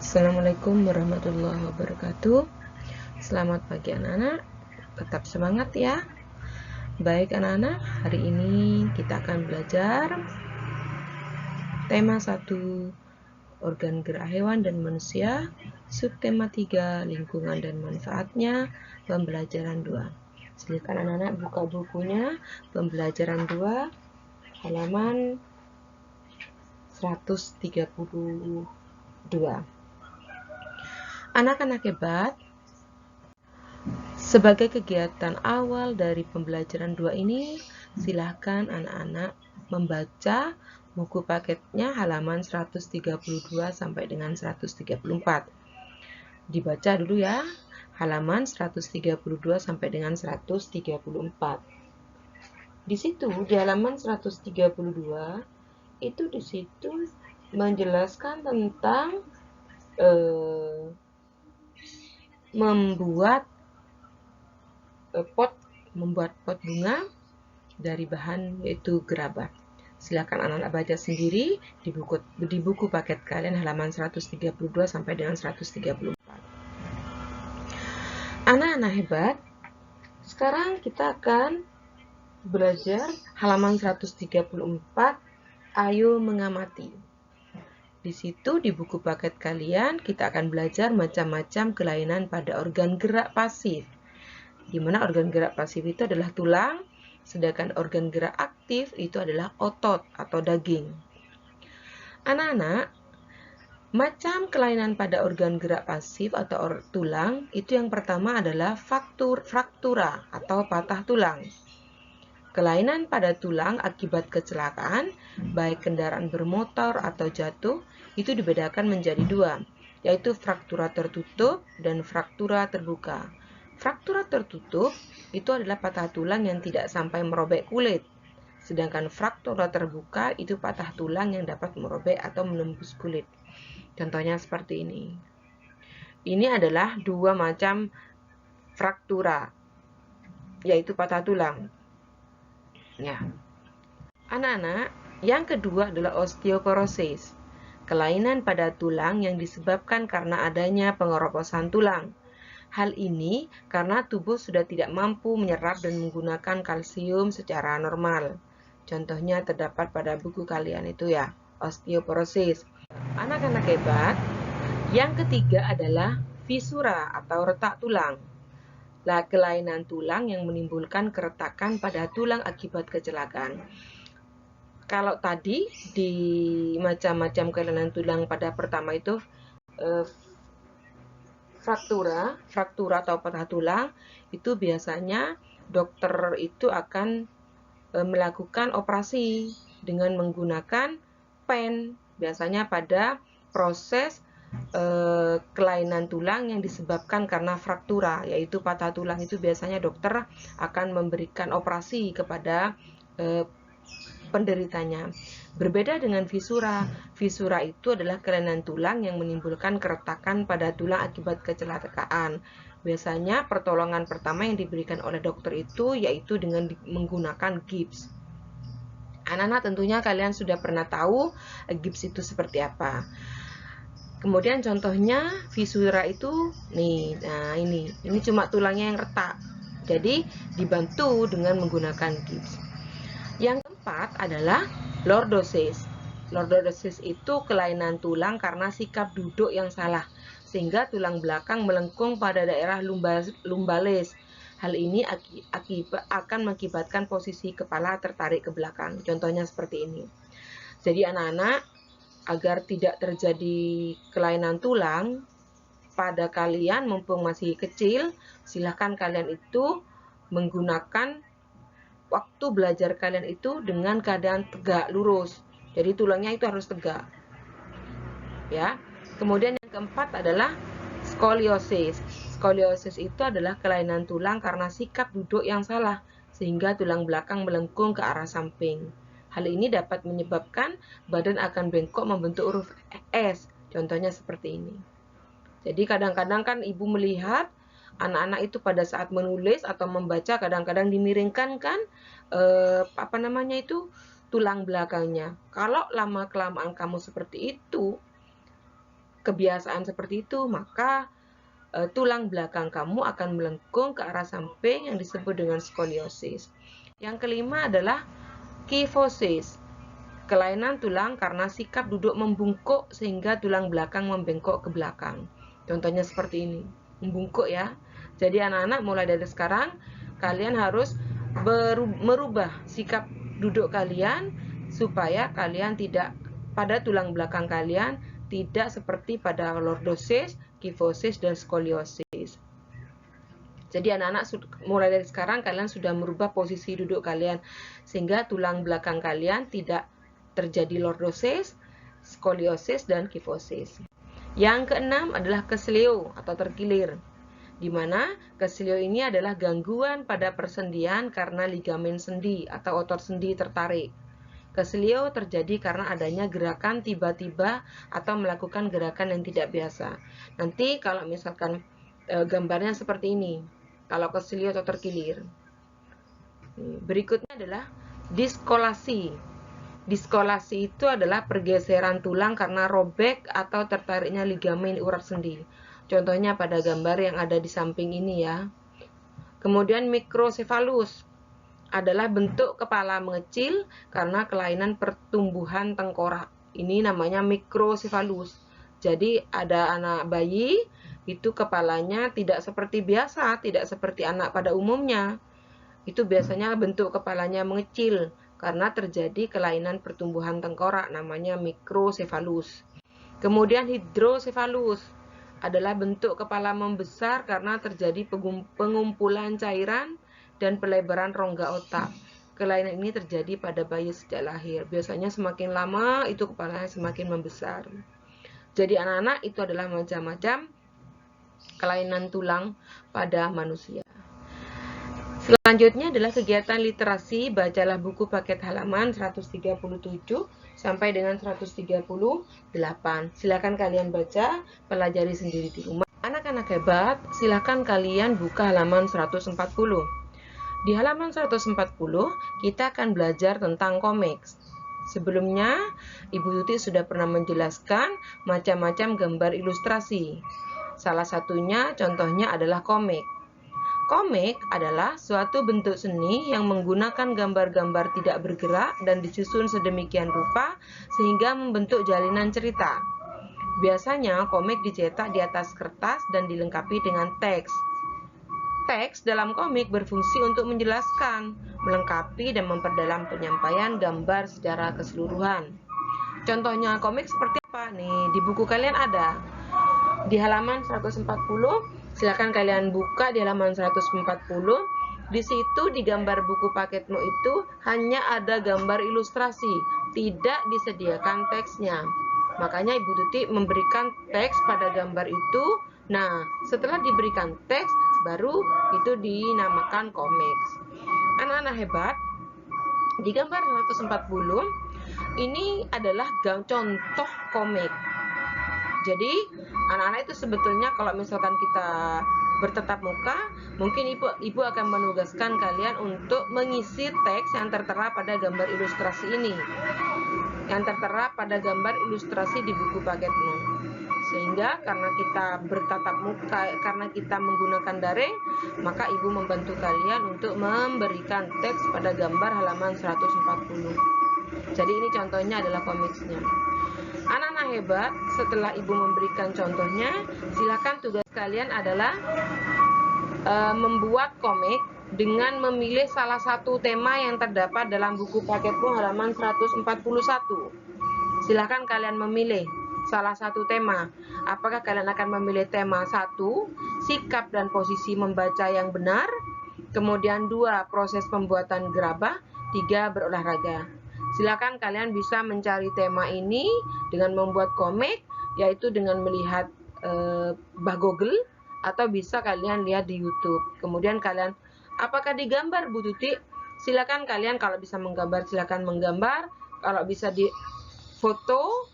Assalamualaikum warahmatullahi wabarakatuh. Selamat pagi anak-anak. Tetap semangat ya. Baik anak-anak, hari ini kita akan belajar tema 1 organ gerak hewan dan manusia, subtema 3 lingkungan dan manfaatnya, pembelajaran 2. Silakan anak-anak buka bukunya, pembelajaran 2 halaman 132. Anak-anak hebat, sebagai kegiatan awal dari pembelajaran 2 ini, silahkan anak-anak membaca buku paketnya halaman 132 sampai dengan 134. Dibaca dulu ya, halaman 132 sampai dengan 134. Di situ, di halaman 132, itu di situ menjelaskan tentang membuat pot bunga dari bahan yaitu gerabah. Silakan anak-anak baca sendiri di buku paket kalian halaman 132 sampai dengan 134. Anak-anak hebat, sekarang kita akan belajar halaman 134, ayo mengamati. Di situ di buku paket kalian kita akan belajar macam-macam kelainan pada organ gerak pasif. Di mana organ gerak pasif itu adalah tulang, sedangkan organ gerak aktif itu adalah otot atau daging. Anak-anak, macam kelainan pada organ gerak pasif atau tulang itu yang pertama adalah fraktura atau patah tulang. Kelainan pada tulang akibat kecelakaan, baik kendaraan bermotor atau jatuh, itu dibedakan menjadi 2, yaitu fraktura tertutup dan fraktura terbuka. Fraktura tertutup itu adalah patah tulang yang tidak sampai merobek kulit, sedangkan fraktura terbuka itu patah tulang yang dapat merobek atau menembus kulit. Contohnya seperti ini. Ini adalah 2 macam fraktura, yaitu patah tulang. Ya. Anak-anak, yang kedua adalah osteoporosis. Kelainan pada tulang yang disebabkan karena adanya pengeroposan tulang. Hal ini karena tubuh sudah tidak mampu menyerap dan menggunakan kalsium secara normal. Contohnya terdapat pada buku kalian itu ya, osteoporosis. Anak-anak hebat, yang ketiga adalah fisura atau retak tulang. Kelainan tulang yang menimbulkan keretakan pada tulang akibat kecelakaan. Kalau tadi di macam-macam kelainan tulang pada pertama itu fraktura atau patah tulang, itu biasanya dokter itu akan melakukan operasi dengan menggunakan pen, biasanya pada proses kelainan tulang yang disebabkan karena fraktura, yaitu patah tulang, itu biasanya dokter akan memberikan operasi kepada penderitanya. Berbeda dengan fisura. Fisura itu adalah kelainan tulang yang menimbulkan keretakan pada tulang akibat kecelakaan. Biasanya pertolongan pertama yang diberikan oleh dokter itu yaitu dengan menggunakan gips. Anak-anak tentunya kalian sudah pernah tahu gips itu seperti apa. Kemudian contohnya fisura itu nih, nah ini cuma tulangnya yang retak. Jadi dibantu dengan menggunakan gips. Yang keempat adalah lordosis. Lordosis itu kelainan tulang karena sikap duduk yang salah, sehingga tulang belakang melengkung pada daerah lumbalis. Hal ini akan mengakibatkan posisi kepala tertarik ke belakang. Contohnya seperti ini. Jadi anak-anak, agar tidak terjadi kelainan tulang pada kalian mumpung masih kecil, silahkan kalian itu menggunakan waktu belajar kalian itu dengan keadaan tegak, lurus. Jadi tulangnya itu harus tegak. Ya. Kemudian yang keempat adalah skoliosis. Skoliosis itu adalah kelainan tulang karena sikap duduk yang salah, sehingga tulang belakang melengkung ke arah samping. Hal ini dapat menyebabkan badan akan bengkok membentuk huruf S. Contohnya seperti ini. Jadi kadang-kadang kan ibu melihat anak-anak itu pada saat menulis atau membaca kadang-kadang dimiringkan kan tulang belakangnya. Kalau lama-kelamaan kamu seperti itu, kebiasaan seperti itu, maka tulang belakang kamu akan melengkung ke arah samping yang disebut dengan skoliosis. Yang kelima adalah kyphosis, kelainan tulang karena sikap duduk membungkuk sehingga tulang belakang membengkok ke belakang. Contohnya seperti ini, membungkuk ya. Jadi anak-anak mulai dari sekarang kalian harus merubah sikap duduk kalian supaya kalian tidak pada tulang belakang kalian tidak seperti pada lordosis, kyphosis, dan skoliosis. Jadi anak-anak mulai dari sekarang kalian sudah merubah posisi duduk kalian sehingga tulang belakang kalian tidak terjadi lordosis, skoliosis, dan kyphosis. Yang keenam adalah kesleo atau terkilir, di mana kesleo ini adalah gangguan pada persendian karena ligamen sendi atau otot sendi tertarik. Kesleo terjadi karena adanya gerakan tiba-tiba atau melakukan gerakan yang tidak biasa. Nanti kalau misalkan gambarnya seperti ini, kalau kesleo atau terkilir. Berikutnya adalah diskolasi. Diskolasi itu adalah pergeseran tulang karena robek atau tertariknya ligamen urat sendi. Contohnya pada gambar yang ada di samping ini ya. Kemudian mikrosefalus adalah bentuk kepala mengecil karena kelainan pertumbuhan tengkorak. Ini namanya mikrosefalus. Jadi ada anak bayi, itu kepalanya tidak seperti biasa, tidak seperti anak pada umumnya. Itu biasanya bentuk kepalanya mengecil karena terjadi kelainan pertumbuhan tengkorak, namanya mikrosefalus. Kemudian hidrosefalus adalah bentuk kepala membesar karena terjadi pengumpulan cairan dan pelebaran rongga otak. Kelainan ini terjadi pada bayi sejak lahir. Biasanya semakin lama itu kepalanya semakin membesar. Jadi anak-anak itu adalah macam-macam kelainan tulang pada manusia. Selanjutnya adalah kegiatan literasi. Bacalah buku paket halaman 137 sampai dengan 138. Silakan kalian baca, pelajari sendiri di rumah. Anak-anak hebat, silakan kalian buka halaman 140. Di halaman 140, kita akan belajar tentang komik. Sebelumnya, Ibu Tuti sudah pernah menjelaskan macam-macam gambar ilustrasi. Salah satunya contohnya adalah komik. Komik adalah suatu bentuk seni yang menggunakan gambar-gambar tidak bergerak dan disusun sedemikian rupa sehingga membentuk jalinan cerita. Biasanya komik dicetak di atas kertas dan dilengkapi dengan teks. Teks dalam komik berfungsi untuk menjelaskan, melengkapi, dan memperdalam penyampaian gambar secara keseluruhan. Contohnya komik seperti apa? Nih, di buku kalian ada. Di halaman 140, silakan kalian buka di halaman 140. Di situ di gambar buku paketmu itu hanya ada gambar ilustrasi, tidak disediakan teksnya. Makanya Ibu Tuti memberikan teks pada gambar itu. Nah, setelah diberikan teks, baru itu dinamakan komik. Anak-anak hebat, di gambar 140 ini adalah contoh komik. Jadi anak-anak itu sebetulnya kalau misalkan kita bertatap muka, mungkin ibu akan menugaskan kalian untuk mengisi teks yang tertera pada gambar ilustrasi ini, yang tertera pada gambar ilustrasi di buku paketmu. Sehingga karena kita bertatap muka, karena kita menggunakan daring, maka ibu membantu kalian untuk memberikan teks pada gambar halaman 140. Jadi ini contohnya adalah komiknya. Anak-anak hebat, setelah ibu memberikan contohnya, silakan tugas kalian adalah membuat komik dengan memilih salah satu tema yang terdapat dalam buku paketmu halaman 141. Silakan kalian memilih salah satu tema. Apakah kalian akan memilih tema 1, sikap dan posisi membaca yang benar, kemudian 2, proses pembuatan gerabah, 3, berolahraga. Silakan kalian bisa mencari tema ini dengan membuat komik, yaitu dengan melihat Google, atau bisa kalian lihat di YouTube. Kemudian kalian, apakah digambar Bu Tuti? Silakan kalian kalau bisa menggambar, silakan menggambar. Kalau bisa di foto,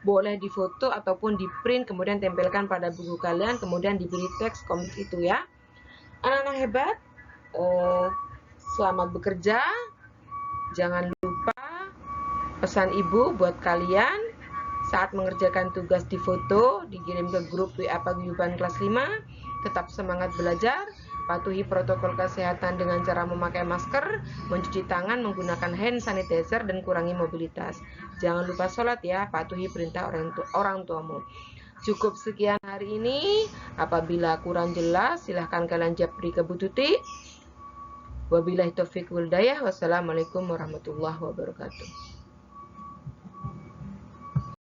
boleh difoto ataupun di print, kemudian tempelkan pada buku kalian, kemudian diberi teks komik itu ya. Anak-anak hebat, selamat bekerja. Jangan lupa pesan ibu buat kalian, Saat mengerjakan tugas difoto, dikirim ke grup WA Paguyuban kelas 5. Tetap semangat belajar, patuhi protokol kesehatan dengan cara memakai masker, mencuci tangan menggunakan hand sanitizer, dan kurangi mobilitas. Jangan lupa sholat ya, patuhi perintah orang tuamu. Cukup sekian hari ini. Apabila kurang jelas, silahkan kalian japri ke Bu Tuti. Wabillahi taufiq wal hidayah. Wassalamualaikum warahmatullahi wabarakatuh.